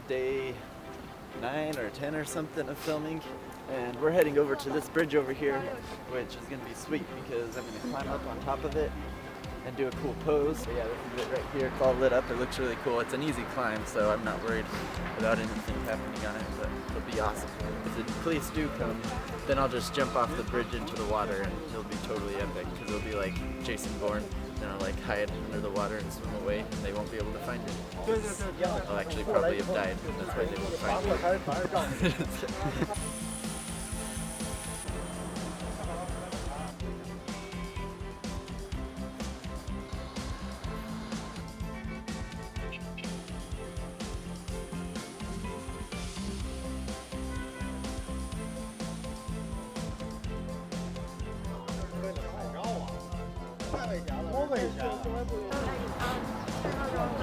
day 9 or 10 or something of filming, and we're heading over to this bridge over here, which is going to be sweet because I'm going to climb up on top of it and do a cool pose. So yeah, this is it right here. It's all lit up. It looks really cool. It's an easy climb, so I'm not worried about anything happening on it, but it'll be awesome. If the police do come, then I'll just jump off the bridge into the water and it'll be totally epic because it'll be like Jason Bourne. Then I'll like hide under the water and swim away and they won't be able to find it. I'll actually probably have died. That's why they won't find me.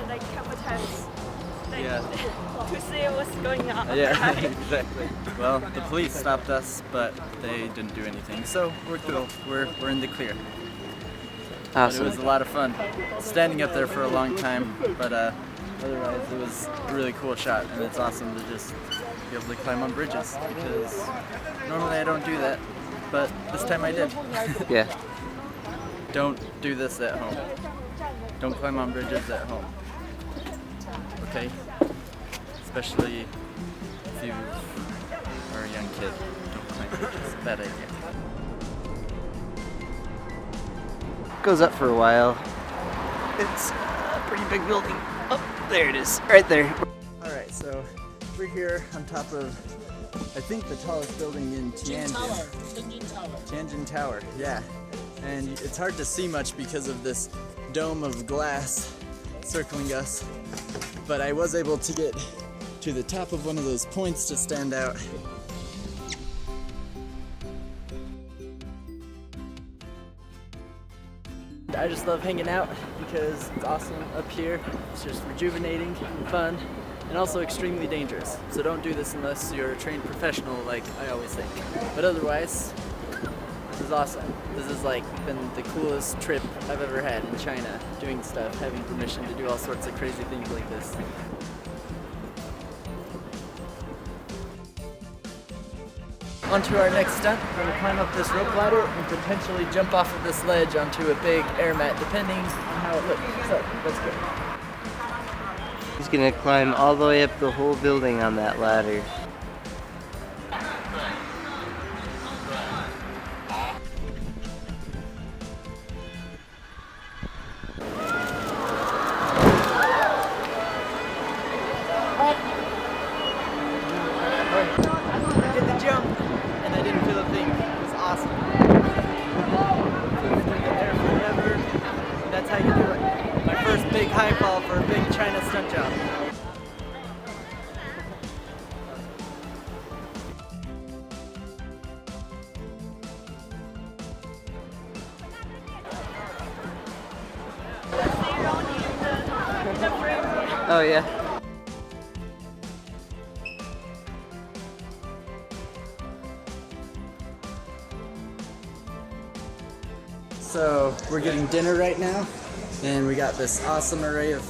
Like couple times, like, Yeah. to see what's going on. Yeah, exactly. Well, the police stopped us, but they didn't do anything, so we're cool. We're in the clear. Awesome. But it was a lot of fun. Standing up there for a long time, but otherwise it was a really cool shot, and it's awesome to just be able to climb on bridges because normally I don't do that, but this time I did. Yeah. Don't do this at home. Don't climb on bridges at home. Okay? Especially if you are a young kid. Don't climb bridges. Bad idea. Goes up for a while. It's a pretty big building. Oh, there it is. Right there. Alright, so we're here on top of, I think, the tallest building in Tianjin. Tianjin Tower, yeah. And it's hard to see much because of this dome of glass circling us, but I was able to get to the top of one of those points to stand out. I just love hanging out because it's awesome up here. It's just rejuvenating and fun, and also extremely dangerous. So don't do this unless you're a trained professional, like I always think. But otherwise, this is awesome. This has like been the coolest trip I've ever had in China, doing stuff, having permission to do all sorts of crazy things like this. On to our next stunt. We're going to climb up this rope ladder and potentially jump off of this ledge onto a big air mat, depending on how it looks. So, let's go. He's gonna climb all the way up the whole building on that ladder. I did the jump, and I didn't feel a thing. It was awesome. Flew through the air forever. That's how you do it. My first big high fall for a big China stunt job. See Ronnie in the frame. Oh yeah. So we're getting dinner right now, and we got this awesome array of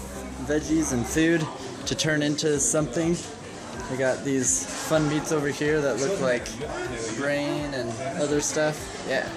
veggies and food to turn into something. We got these fun meats over here that look like brain and other stuff. Yeah.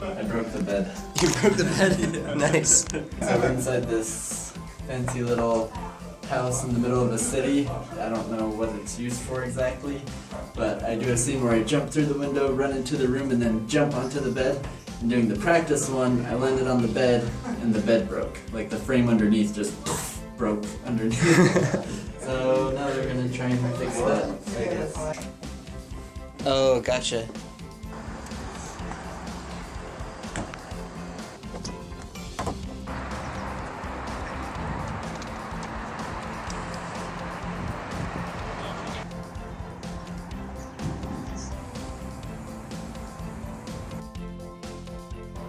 I broke the bed. You broke the bed? Nice. So we're inside this fancy little house in the middle of a city. I don't know what it's used for exactly, but I do a scene where I jump through the window, run into the room, and then jump onto the bed. And doing the practice one, I landed on the bed, and the bed broke. Like the frame underneath just broke underneath. So now they're gonna try and fix that, I guess. Oh, gotcha.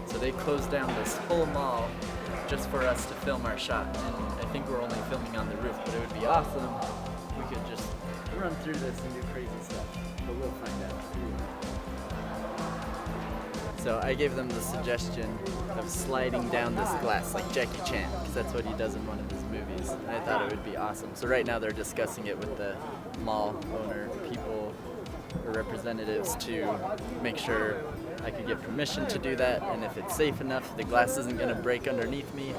So they closed down this whole mall just for us to film our shot. And I think we're only filming on the roof, but it would be awesome. We could just run through this and do crazy stuff, but we'll find out. So I gave them the suggestion of sliding down this glass like Jackie Chan, because that's what he does in one of his movies. And I thought it would be awesome. So right now they're discussing it with the mall owner, people, or representatives to make sure I could get permission to do that, and if it's safe enough, the glass isn't going to break underneath me.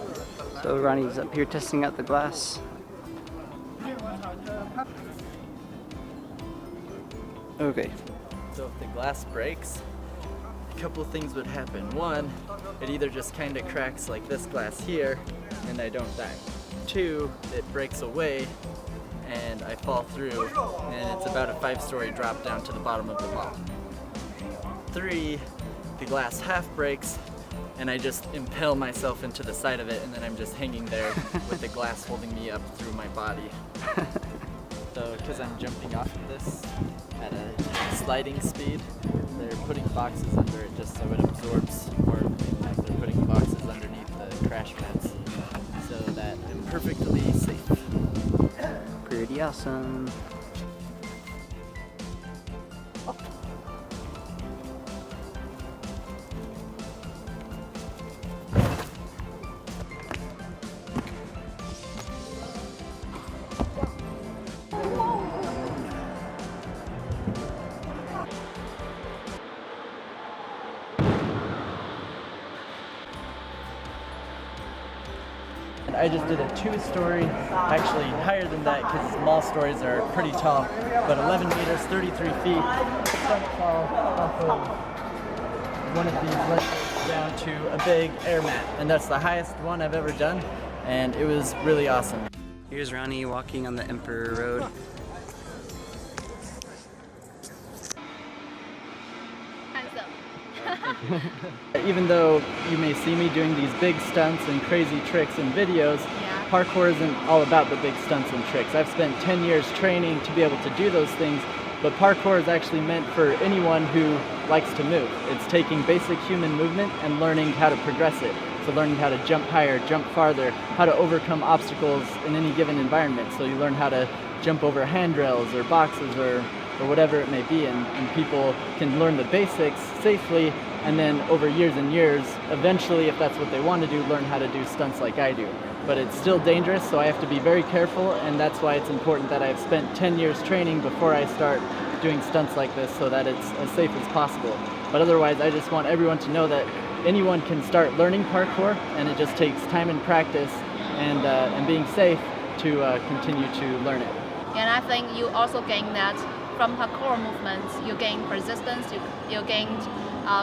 So Ronnie's up here testing out the glass. Okay. So if the glass breaks, a couple of things would happen. One, it either just kind of cracks like this glass here, and I don't die. Two, it breaks away, and I fall through, and it's about a 5-story drop down to the bottom of the mall. 3, the glass half breaks, and I just impale myself into the side of it, and then I'm just hanging there with the glass holding me up through my body. So, because I'm jumping off of this at a sliding speed, they're putting boxes under it just so it absorbs more impact. They're putting boxes underneath the crash mats so that I'm perfectly safe. Pretty awesome. I just did a 2-story, actually higher than that because mall stories are pretty tall, but 11 meters, 33 feet. Stunt fall off of one of these ledges down to a big air mat, and that's the highest one I've ever done, and it was really awesome. Here's Ronnie walking on the Emperor Road. Even though you may see me doing these big stunts and crazy tricks in videos, parkour isn't all about the big stunts and tricks. I've spent 10 years training to be able to do those things, but parkour is actually meant for anyone who likes to move. It's taking basic human movement and learning how to progress it. So learning how to jump higher, jump farther, how to overcome obstacles in any given environment. So you learn how to jump over handrails or boxes or whatever it may be, and people can learn the basics safely, and then over years and years, eventually, if that's what they want to do, learn how to do stunts like I do. But it's still dangerous, so I have to be very careful, and that's why it's important that I've spent 10 years training before I start doing stunts like this so that it's as safe as possible. But otherwise, I just want everyone to know that anyone can start learning parkour, and it just takes time and practice and being safe to continue to learn it. And I think you also gain that from parkour movements. You gain persistence, you gain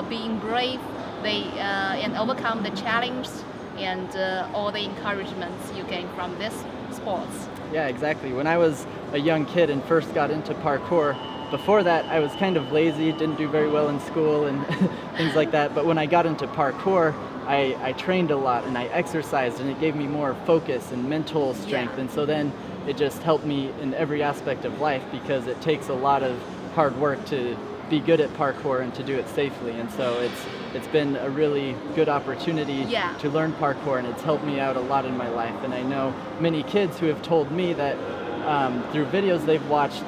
being brave, and overcome the challenge and all the encouragements you gain from this sports. Yeah, exactly. When I was a young kid and first got into parkour, before that I was kind of lazy, didn't do very well in school and things like that. But when I got into parkour, I trained a lot and I exercised, and it gave me more focus and mental strength. And so then it just helped me in every aspect of life, because it takes a lot of hard work to be good at parkour and to do it safely. And so it's been a really good opportunity to learn parkour, and it's helped me out a lot in my life. And I know many kids who have told me that through videos they've watched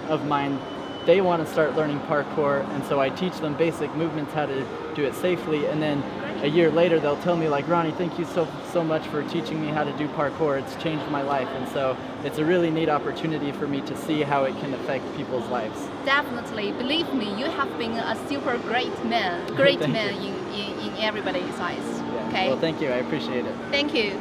of mine, they want to start learning parkour, and so I teach them basic movements, how to do it safely, and then a year later they'll tell me like, Ronnie, thank you so much for teaching me how to do parkour. It's changed my life. And so it's a really neat opportunity for me to see how it can affect people's lives. Definitely, believe me, you have been a super great man in everybody's eyes. Yeah. Okay. Well, thank you. I appreciate it. Thank you.